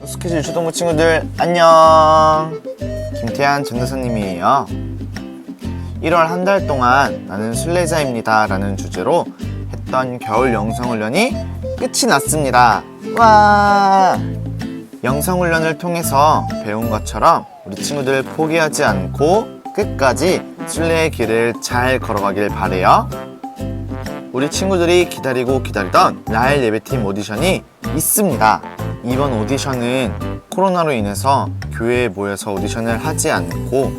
스케줄 초등부 친구들 안녕. 김태한 전도사님이에요. 1월 한 달 동안 나는 순례자입니다 라는 주제로 했던 겨울 영성훈련이 끝이 났습니다. 와! 영성훈련을 통해서 배운 것처럼 우리 친구들 포기하지 않고 끝까지 순례의 길을 잘 걸어가길 바래요. 우리 친구들이 기다리고 기다리던 라헬 예배팀 오디션이 있습니다. 이번 오디션은 코로나로 인해서 교회에 모여서 오디션을 하지 않고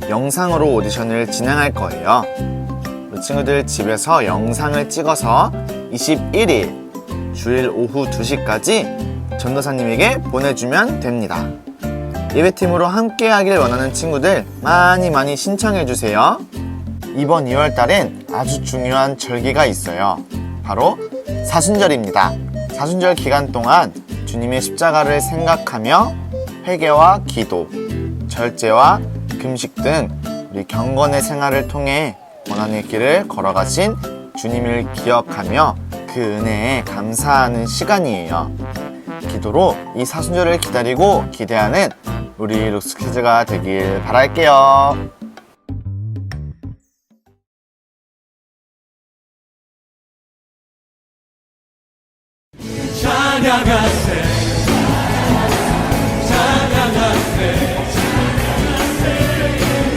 영상으로 오디션을 진행할 거예요. 우리 친구들 집에서 영상을 찍어서 21일 주일 오후 2시까지 전도사님에게 보내주면 됩니다. 예배팀으로 함께 하길 원하는 친구들 많이 신청해주세요. 이번 2월달엔 아주 중요한 절기가 있어요. 바로 사순절입니다. 사순절 기간 동안 주님의 십자가를 생각하며 회개와 기도, 절제와 금식 등 우리 경건의 생활을 통해 고난의 길을 걸어가신 주님을 기억하며 그 은혜에 감사하는 시간이에요. 기도로 이 사순절을 기다리고 기대하는 우리 룩스키즈가 되길 바랄게요. 찬양하세 찬양하세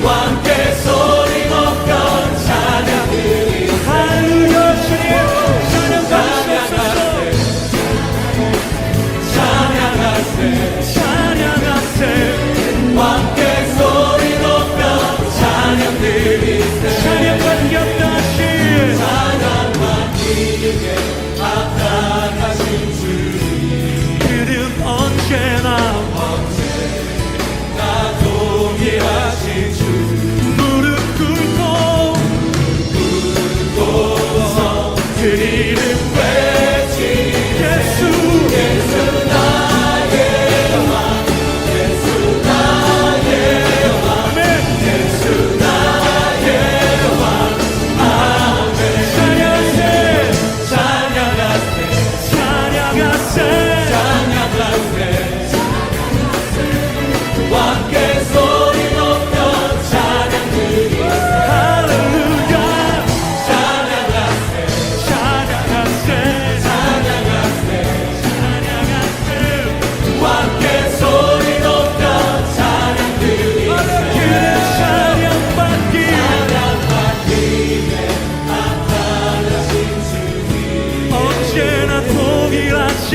함께 소리 높여 찬양을 할렐루야 주님 찬양하세 찬양하세 찬양하세 함께 소리 높여 찬양 드리세 찬양만 곁다시 찬양만 기게 나타나신 주님 그는 언제나 동일하신 주 무릎 꿇고서 그 이름 외치 예수 나의 왕 예수 나의 왕 예수 나의 왕 아멘 찬양하세 찬양하세 찬양하세 찬양하세 왕께 소리 높여 찬양 드리세 할렐루야 찬양하세 찬양하세 찬양하세 찬양하세 왕께 소리 높여 찬양 드리세 그의 찬양받기에 나타나신 주님 언제나 동일하신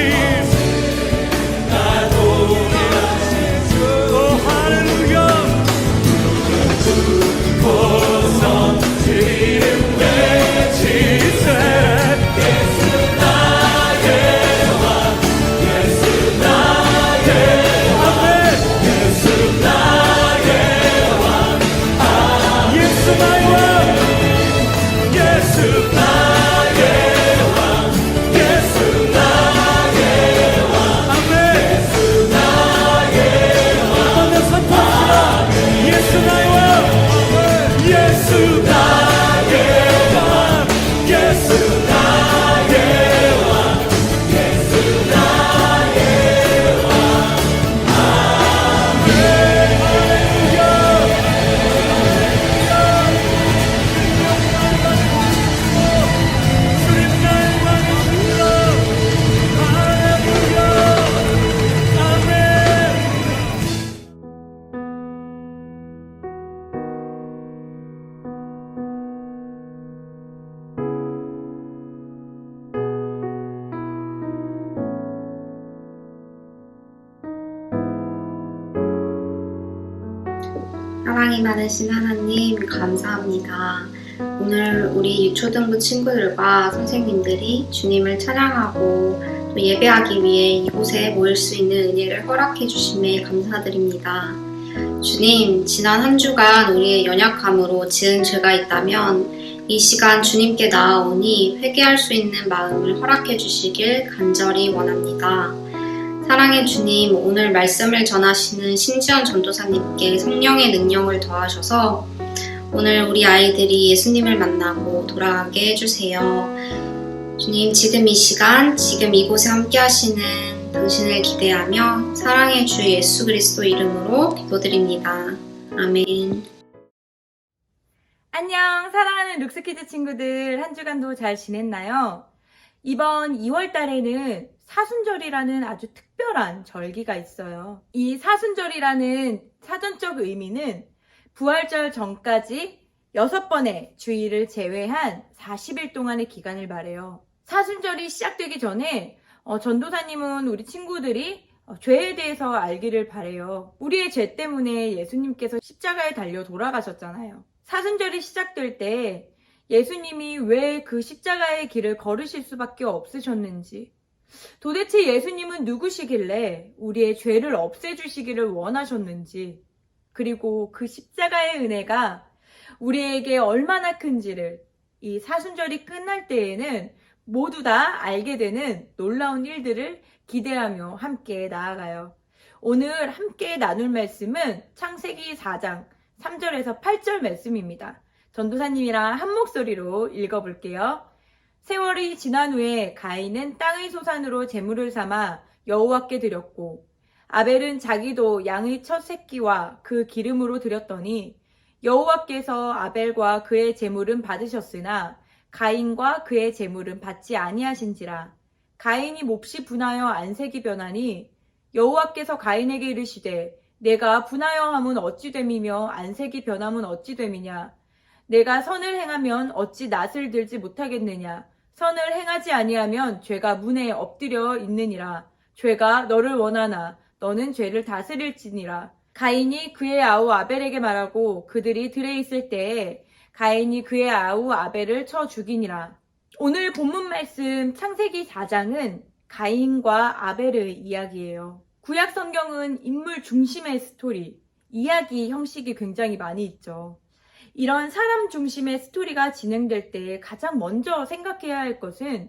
사랑이 많으신 하나님 감사합니다. 오늘 우리 유초등부 친구들과 선생님들이 주님을 찬양하고 또 예배하기 위해 이곳에 모일 수 있는 은혜를 허락해 주심에 감사드립니다. 주님, 지난 한 주간 우리의 연약함으로 지은 죄가 있다면 이 시간 주님께 나아오니 회개할 수 있는 마음을 허락해 주시길 간절히 원합니다. 사랑의 주님, 오늘 말씀을 전하시는 신지연 전도사님께 성령의 능력을 더하셔서 오늘 우리 아이들이 예수님을 만나고 돌아가게 해주세요. 주님, 지금 이 시간, 지금 이곳에 함께 하시는 당신을 기대하며 사랑의 주 예수 그리스도 이름으로 기도드립니다. 아멘. 안녕, 사랑하는 룩스키즈 친구들. 한 주간도 잘 지냈나요? 이번 2월 달에는 사순절이라는 아주 특별한 절기가 있어요. 이 사순절이라는 사전적 의미는 부활절 전까지 6번의 주일을 제외한 40일 동안의 기간을 말해요. 사순절이 시작되기 전에 전도사님은 우리 친구들이 죄에 대해서 알기를 바래요. 우리의 죄 때문에 예수님께서 십자가에 달려 돌아가셨잖아요. 사순절이 시작될 때 예수님이 왜 그 십자가의 길을 걸으실 수밖에 없으셨는지, 도대체 예수님은 누구시길래 우리의 죄를 없애주시기를 원하셨는지, 그리고 그 십자가의 은혜가 우리에게 얼마나 큰지를 이 사순절이 끝날 때에는 모두 다 알게 되는 놀라운 일들을 기대하며 함께 나아가요. 오늘 함께 나눌 말씀은 창세기 4장 3절에서 8절 말씀입니다. 전도사님이랑 한 목소리로 읽어볼게요. 세월이 지난 후에 가인은 땅의 소산으로 제물을 삼아 여호와께 드렸고 아벨은 자기도 양의 첫 새끼와 그 기름으로 드렸더니 여호와께서 아벨과 그의 제물은 받으셨으나 가인과 그의 제물은 받지 아니하신지라. 가인이 몹시 분하여 안색이 변하니 여호와께서 가인에게 이르시되 내가 분하여 함은 어찌 됨이며 안색이 변함은 어찌 됨이냐. 내가 선을 행하면 어찌 낫을 들지 못하겠느냐. 선을 행하지 아니하면 죄가 문에 엎드려 있느니라. 죄가 너를 원하나 너는 죄를 다스릴지니라. 가인이 그의 아우 아벨에게 말하고 그들이 들에 있을 때에 가인이 그의 아우 아벨을 쳐 죽이니라. 오늘 본문 말씀 창세기 4장은 가인과 아벨의 이야기예요. 구약 성경은 인물 중심의 스토리, 이야기 형식이 굉장히 많이 있죠. 이런 사람 중심의 스토리가 진행될 때 가장 먼저 생각해야 할 것은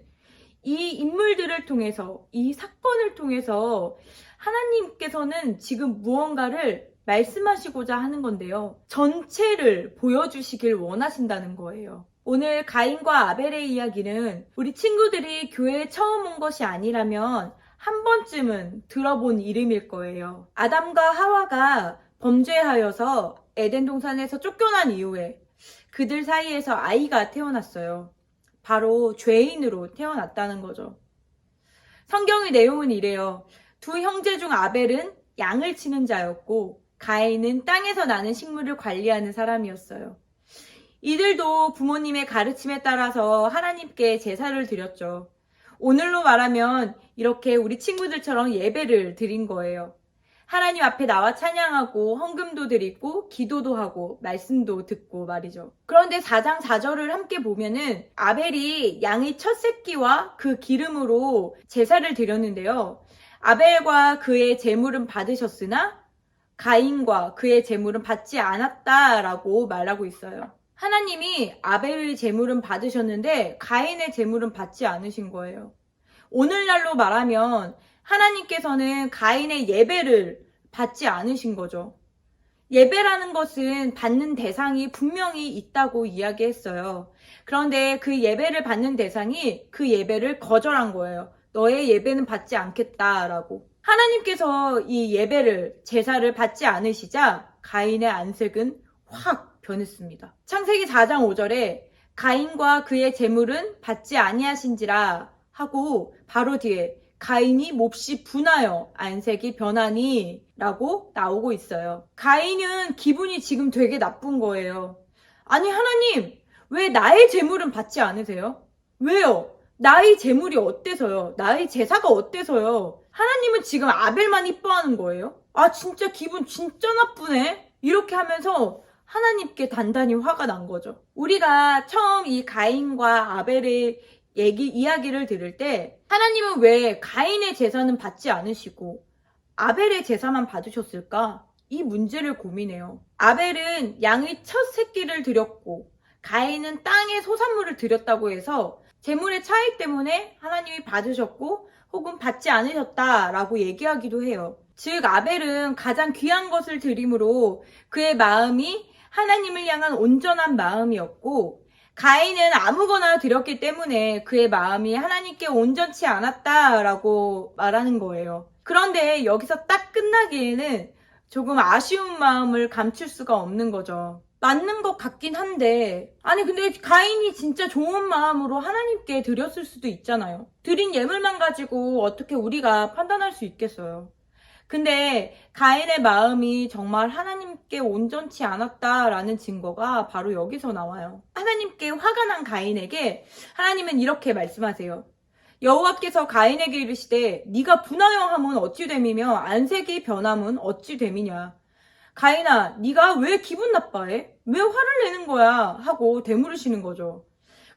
이 인물들을 통해서, 이 사건을 통해서 하나님께서는 지금 무언가를 말씀하시고자 하는 건데요. 전체를 보여주시길 원하신다는 거예요. 오늘 가인과 아벨의 이야기는 우리 친구들이 교회에 처음 온 것이 아니라면 한 번쯤은 들어본 이름일 거예요. 아담과 하와가 범죄하여서 에덴 동산에서 쫓겨난 이후에 그들 사이에서 아이가 태어났어요. 바로 죄인으로 태어났다는 거죠. 성경의 내용은 이래요. 두 형제 중 아벨은 양을 치는 자였고 가인은 땅에서 나는 식물을 관리하는 사람이었어요. 이들도 부모님의 가르침에 따라서 하나님께 제사를 드렸죠. 오늘로 말하면 이렇게 우리 친구들처럼 예배를 드린 거예요. 하나님 앞에 나와 찬양하고 헌금도 드리고 기도도 하고 말씀도 듣고 말이죠. 그런데 4장 4절을 함께 보면은 아벨이 양의 첫 새끼와 그 기름으로 제사를 드렸는데요. 아벨과 그의 제물은 받으셨으나 가인과 그의 제물은 받지 않았다라고 말하고 있어요. 하나님이 아벨의 제물은 받으셨는데 가인의 제물은 받지 않으신 거예요. 오늘날로 말하면 하나님께서는 가인의 예배를 받지 않으신 거죠. 예배라는 것은 받는 대상이 분명히 있다고 이야기했어요. 그런데 그 예배를 받는 대상이 그 예배를 거절한 거예요. 너의 예배는 받지 않겠다라고. 하나님께서 이 예배를, 제사를 받지 않으시자 가인의 안색은 확 변했습니다. 창세기 4장 5절에 가인과 그의 제물은 받지 아니하신지라 하고 바로 뒤에 가인이 몹시 분하여 안색이 변하니 라고 나오고 있어요. 가인은 기분이 지금 되게 나쁜 거예요. 아니 하나님, 왜 나의 제물은 받지 않으세요? 왜요? 나의 제물이 어때서요? 나의 제사가 어때서요? 하나님은 지금 아벨만 이뻐하는 거예요? 아 진짜 기분 진짜 나쁘네? 이렇게 하면서 하나님께 단단히 화가 난 거죠. 우리가 처음 이 가인과 아벨의 이야기를 들을 때 하나님은 왜 가인의 제사는 받지 않으시고 아벨의 제사만 받으셨을까? 이 문제를 고민해요. 아벨은 양의 첫 새끼를 드렸고 가인은 땅에 소산물을 드렸다고 해서 재물의 차이 때문에 하나님이 받으셨고 혹은 받지 않으셨다라고 얘기하기도 해요. 즉 아벨은 가장 귀한 것을 드림으로 그의 마음이 하나님을 향한 온전한 마음이었고, 가인은 아무거나 드렸기 때문에 그의 마음이 하나님께 온전치 않았다라고 말하는 거예요. 그런데 여기서 딱 끝나기에는 조금 아쉬운 마음을 감출 수가 없는 거죠. 맞는 것 같긴 한데, 아니 근데 가인이 진짜 좋은 마음으로 하나님께 드렸을 수도 있잖아요. 드린 예물만 가지고 어떻게 우리가 판단할 수 있겠어요. 근데 가인의 마음이 정말 하나님께 온전치 않았다라는 증거가 바로 여기서 나와요. 하나님께 화가 난 가인에게 하나님은 이렇게 말씀하세요. 여호와께서 가인에게 이르시되 네가 분하여함은 어찌 됨이며 안색이 변함은 어찌 됨이냐. 가인아, 네가 왜 기분 나빠해? 왜 화를 내는 거야? 하고 되물으시는 거죠.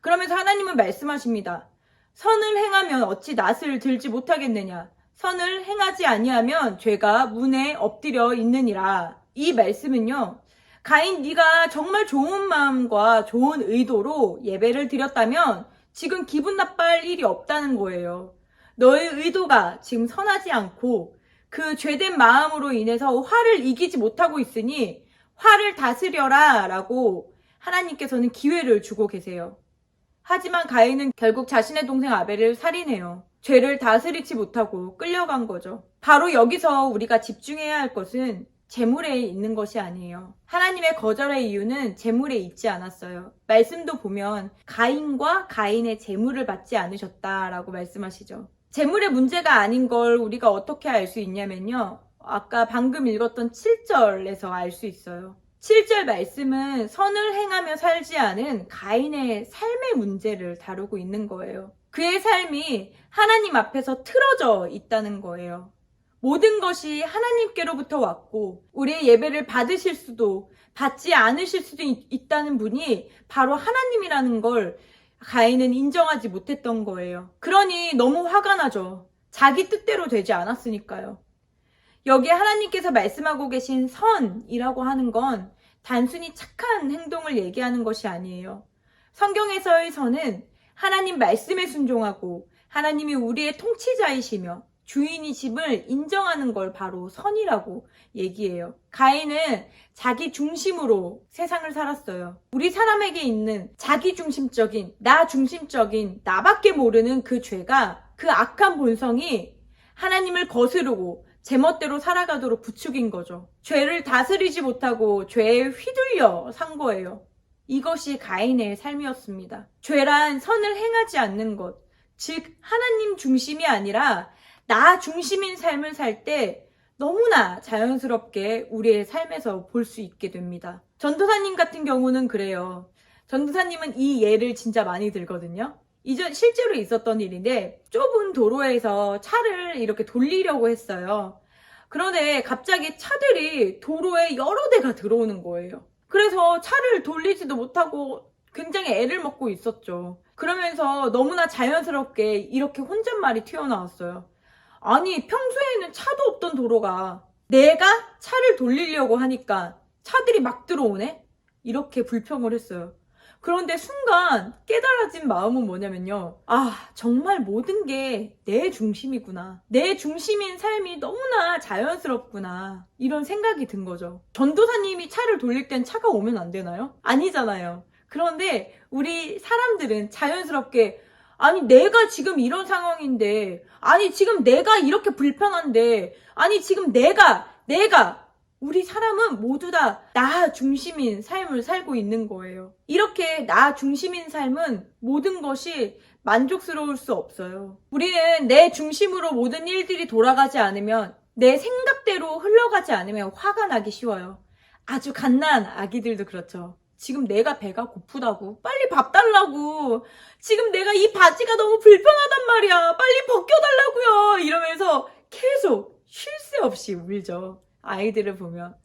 그러면서 하나님은 말씀하십니다. 선을 행하면 어찌 낫을 들지 못하겠느냐. 선을 행하지 아니하면 죄가 문에 엎드려 있느니라. 이 말씀은요, 가인 네가 정말 좋은 마음과 좋은 의도로 예배를 드렸다면 지금 기분 나빠할 일이 없다는 거예요. 너의 의도가 지금 선하지 않고 그 죄된 마음으로 인해서 화를 이기지 못하고 있으니 화를 다스려라 라고 하나님께서는 기회를 주고 계세요. 하지만 가인은 결국 자신의 동생 아벨을 살인해요. 죄를 다스리지 못하고 끌려간 거죠. 바로 여기서 우리가 집중해야 할 것은 재물에 있는 것이 아니에요. 하나님의 거절의 이유는 재물에 있지 않았어요. 말씀도 보면 가인과 가인의 재물을 받지 않으셨다라고 말씀하시죠. 재물의 문제가 아닌 걸 우리가 어떻게 알 수 있냐면요. 아까 방금 읽었던 7절에서 알 수 있어요. 7절 말씀은 선을 행하며 살지 않은 가인의 삶의 문제를 다루고 있는 거예요. 그의 삶이 하나님 앞에서 틀어져 있다는 거예요. 모든 것이 하나님께로부터 왔고 우리의 예배를 받으실 수도 받지 않으실 수도 있다는 분이 바로 하나님이라는 걸 가인은 인정하지 못했던 거예요. 그러니 너무 화가 나죠. 자기 뜻대로 되지 않았으니까요. 여기에 하나님께서 말씀하고 계신 선이라고 하는 건 단순히 착한 행동을 얘기하는 것이 아니에요. 성경에서의 선은 하나님 말씀에 순종하고 하나님이 우리의 통치자이시며 주인이심을 인정하는 걸 바로 선이라고 얘기해요. 가인은 자기 중심으로 세상을 살았어요. 우리 사람에게 있는 자기 중심적인, 나 중심적인, 나밖에 모르는 그 죄가, 그 악한 본성이 하나님을 거스르고 제멋대로 살아가도록 부추긴 거죠. 죄를 다스리지 못하고 죄에 휘둘려 산 거예요. 이것이 가인의 삶이었습니다. 죄란 선을 행하지 않는 것, 즉 하나님 중심이 아니라 나 중심인 삶을 살 때 너무나 자연스럽게 우리의 삶에서 볼 수 있게 됩니다. 전도사님 같은 경우는 그래요. 전도사님은 이 예를 진짜 많이 들거든요. 실제로 있었던 일인데 좁은 도로에서 차를 이렇게 돌리려고 했어요. 그런데 갑자기 차들이 도로에 여러 대가 들어오는 거예요. 그래서 차를 돌리지도 못하고 굉장히 애를 먹고 있었죠. 그러면서 너무나 자연스럽게 이렇게 혼잣말이 튀어나왔어요. 아니, 평소에는 차도 없던 도로가 내가 차를 돌리려고 하니까 차들이 막 들어오네? 이렇게 불평을 했어요. 그런데 순간 깨달아진 마음은 뭐냐면요. 아, 정말 모든 게 내 중심이구나. 내 중심인 삶이 너무나 자연스럽구나. 이런 생각이 든 거죠. 전도사님이 차를 돌릴 땐 차가 오면 안 되나요? 아니잖아요. 그런데 우리 사람들은 자연스럽게 아니 내가 지금 이런 상황인데 아니 지금 내가 이렇게 불편한데 아니 지금 내가 우리 사람은 모두 다 나 중심인 삶을 살고 있는 거예요. 이렇게 나 중심인 삶은 모든 것이 만족스러울 수 없어요. 우리는 내 중심으로 모든 일들이 돌아가지 않으면 내 생각대로 흘러가지 않으면 화가 나기 쉬워요. 아주 갓난 아기들도 그렇죠. 지금 내가 배가 고프다고 빨리 밥 달라고 지금 내가 이 바지가 너무 불편하단 말이야 빨리 벗겨달라고요 이러면서 계속 쉴 새 없이 울죠. 아이들을 보면.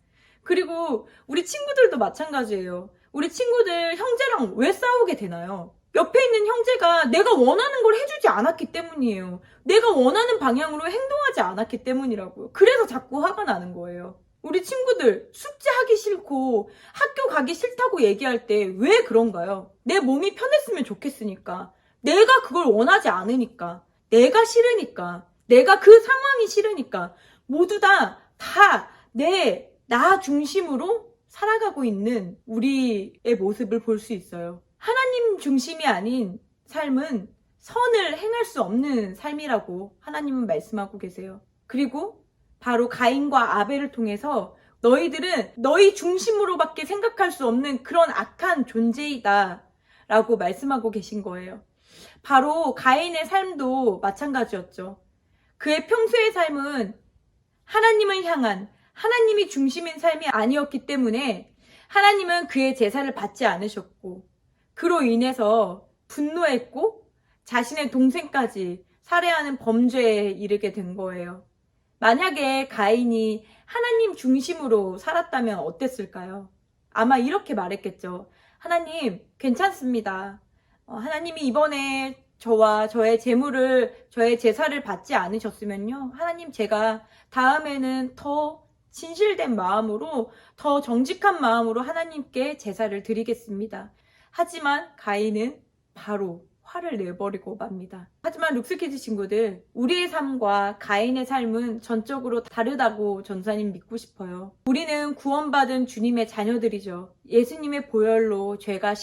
그리고 우리 친구들도 마찬가지예요. 우리 친구들 형제랑 왜 싸우게 되나요? 옆에 있는 형제가 내가 원하는 걸 해주지 않았기 때문이에요. 내가 원하는 방향으로 행동하지 않았기 때문이라고요. 그래서 자꾸 화가 나는 거예요. 우리 친구들 숙제하기 싫고 학교 가기 싫다고 얘기할 때 왜 그런가요? 내 몸이 편했으면 좋겠으니까. 내가 그걸 원하지 않으니까. 내가 싫으니까. 내가 그 상황이 싫으니까. 모두 다 나 중심으로 살아가고 있는 우리의 모습을 볼 수 있어요. 하나님 중심이 아닌 삶은 선을 행할 수 없는 삶이라고 하나님은 말씀하고 계세요. 그리고 바로 가인과 아벨을 통해서 너희들은 너희 중심으로밖에 생각할 수 없는 그런 악한 존재이다 라고 말씀하고 계신 거예요. 바로 가인의 삶도 마찬가지였죠. 그의 평소의 삶은 하나님을 향한 하나님이 중심인 삶이 아니었기 때문에 하나님은 그의 제사를 받지 않으셨고 그로 인해서 분노했고 자신의 동생까지 살해하는 범죄에 이르게 된 거예요. 만약에 가인이 하나님 중심으로 살았다면 어땠을까요? 아마 이렇게 말했겠죠. 하나님, 괜찮습니다. 하나님이 이번에 저와 저의 저의 제사를 받지 않으셨으면요. 하나님, 제가 다음에는 더 진실된 마음으로, 더 정직한 마음으로 하나님께 제사를 드리겠습니다. 하지만 가인은 바로 화를 내버리고 맙니다. 하지만 룩스키즈 친구들, 우리의 삶과 가인의 삶은 전적으로 다르다고 전사님 믿고 싶어요. 우리는 구원받은 주님의 자녀들이죠. 예수님의 보혈로 죄가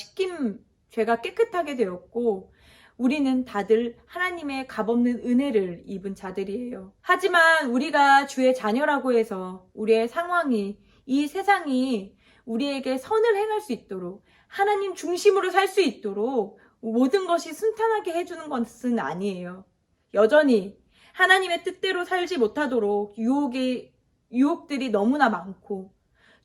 깨끗하게 되었고 우리는 다들 하나님의 값없는 은혜를 입은 자들이에요. 하지만 우리가 주의 자녀라고 해서 우리의 상황이, 이 세상이 우리에게 선을 행할 수 있도록, 하나님 중심으로 살 수 있도록 모든 것이 순탄하게 해주는 것은 아니에요. 여전히 하나님의 뜻대로 살지 못하도록 유혹들이 너무나 많고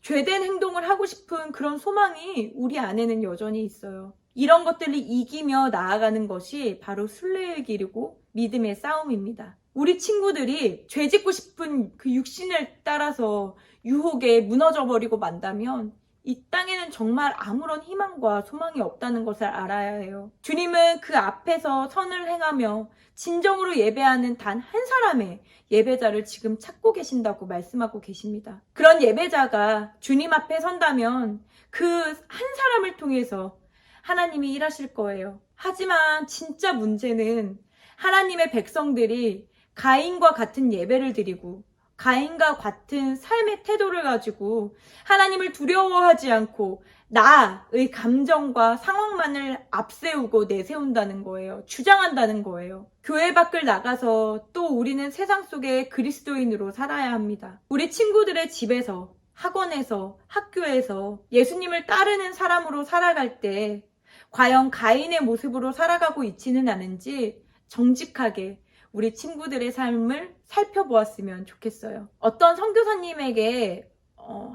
죄된 행동을 하고 싶은 그런 소망이 우리 안에는 여전히 있어요. 이런 것들을 이기며 나아가는 것이 바로 순례의 길이고 믿음의 싸움입니다. 우리 친구들이 죄 짓고 싶은 그 육신을 따라서 유혹에 무너져버리고 만다면 이 땅에는 정말 아무런 희망과 소망이 없다는 것을 알아야 해요. 주님은 그 앞에서 선을 행하며 진정으로 예배하는 단 한 사람의 예배자를 지금 찾고 계신다고 말씀하고 계십니다. 그런 예배자가 주님 앞에 선다면 그 한 사람을 통해서 하나님이 일하실 거예요. 하지만 진짜 문제는 하나님의 백성들이 가인과 같은 예배를 드리고 가인과 같은 삶의 태도를 가지고 하나님을 두려워하지 않고 나의 감정과 상황만을 앞세우고 내세운다는 거예요. 주장한다는 거예요. 교회 밖을 나가서 또 우리는 세상 속에 그리스도인으로 살아야 합니다. 우리 친구들의 집에서, 학원에서, 학교에서 예수님을 따르는 사람으로 살아갈 때 과연 가인의 모습으로 살아가고 있지는 않은지 정직하게 우리 친구들의 삶을 살펴보았으면 좋겠어요. 어떤 선교사님에게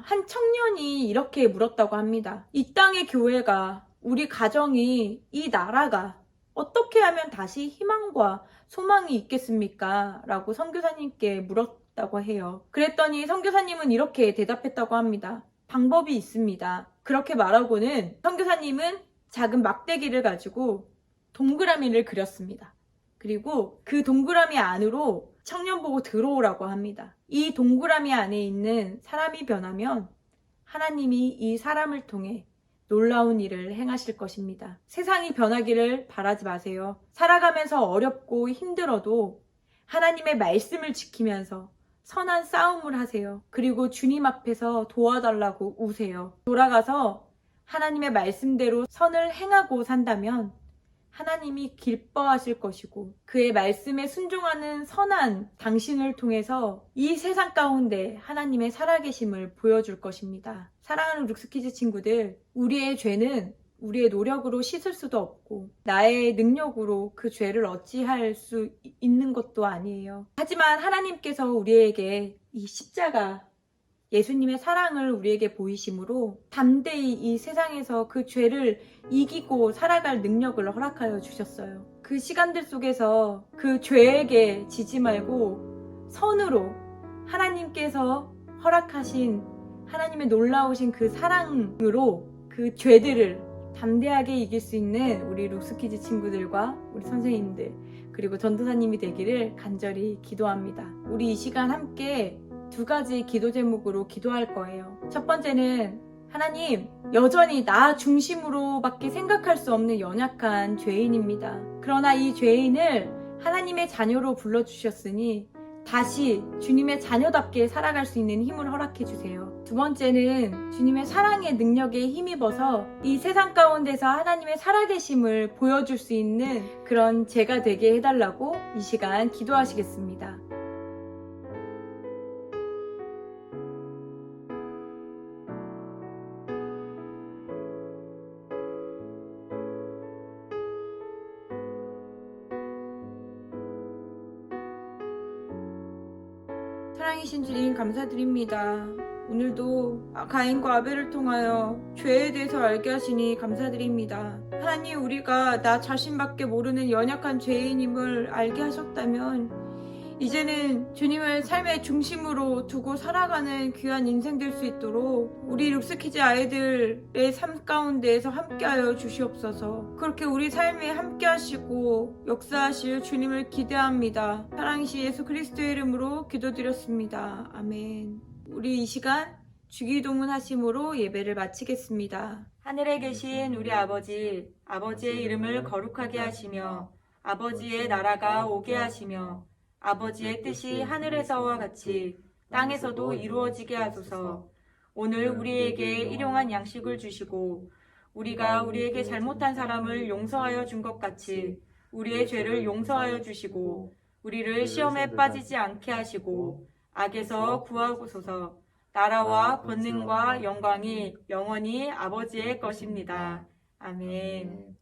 한 청년이 이렇게 물었다고 합니다. 이 땅의 교회가, 우리 가정이, 이 나라가 어떻게 하면 다시 희망과 소망이 있겠습니까? 라고 선교사님께 물었다고 해요. 그랬더니 선교사님은 이렇게 대답했다고 합니다. 방법이 있습니다. 그렇게 말하고는 선교사님은 작은 막대기를 가지고 동그라미를 그렸습니다. 그리고 그 동그라미 안으로 청년 보고 들어오라고 합니다. 이 동그라미 안에 있는 사람이 변하면 하나님이 이 사람을 통해 놀라운 일을 행하실 것입니다. 세상이 변하기를 바라지 마세요. 살아가면서 어렵고 힘들어도 하나님의 말씀을 지키면서 선한 싸움을 하세요. 그리고 주님 앞에서 도와달라고 우세요. 돌아가서 하나님의 말씀대로 선을 행하고 산다면 하나님이 기뻐하실 것이고 그의 말씀에 순종하는 선한 당신을 통해서 이 세상 가운데 하나님의 살아계심을 보여줄 것입니다. 사랑하는 룩스키즈 친구들, 우리의 죄는 우리의 노력으로 씻을 수도 없고 나의 능력으로 그 죄를 어찌할 수 있는 것도 아니에요. 하지만 하나님께서 우리에게 이 십자가, 예수님의 사랑을 우리에게 보이심으로 담대히 이 세상에서 그 죄를 이기고 살아갈 능력을 허락하여 주셨어요. 그 시간들 속에서 그 죄에게 지지 말고 선으로 하나님께서 허락하신 하나님의 놀라우신 그 사랑으로 그 죄들을 담대하게 이길 수 있는 우리 룩스키즈 친구들과 우리 선생님들 그리고 전도사님이 되기를 간절히 기도합니다. 우리 이 시간 함께 두 가지 기도 제목으로 기도할 거예요. 첫 번째는 하나님, 여전히 나 중심으로밖에 생각할 수 없는 연약한 죄인입니다. 그러나 이 죄인을 하나님의 자녀로 불러주셨으니 다시 주님의 자녀답게 살아갈 수 있는 힘을 허락해 주세요. 두 번째는 주님의 사랑의 능력에 힘입어서 이 세상 가운데서 하나님의 살아계심을 보여줄 수 있는 그런 제가 되게 해달라고 이 시간 기도하시겠습니다. 사랑이신 주님 감사드립니다. 오늘도 가인과 아벨을 통하여 죄에 대해서 알게 하시니 감사드립니다. 하나님, 우리가 나 자신밖에 모르는 연약한 죄인임을 알게 하셨다면 이제는 주님을 삶의 중심으로 두고 살아가는 귀한 인생 될 수 있도록 우리 룩스키즈 아이들의 삶 가운데에서 함께하여 주시옵소서. 그렇게 우리 삶에 함께하시고 역사하실 주님을 기대합니다. 사랑이신 예수 그리스도의 이름으로 기도드렸습니다. 아멘. 우리 이 시간 주기도문 하심으로 예배를 마치겠습니다. 하늘에 계신 우리 아버지, 아버지의 이름을 거룩하게 하시며 아버지의 나라가 오게 하시며 아버지의 뜻이 하늘에서와 같이 땅에서도 이루어지게 하소서. 오늘 우리에게 일용할 양식을 주시고 우리가 우리에게 잘못한 사람을 용서하여 준 것 같이 우리의 죄를 용서하여 주시고 우리를 시험에 빠지지 않게 하시고 악에서 구하소서. 나라와 권능과 영광이 영원히 아버지의 것입니다. 아멘.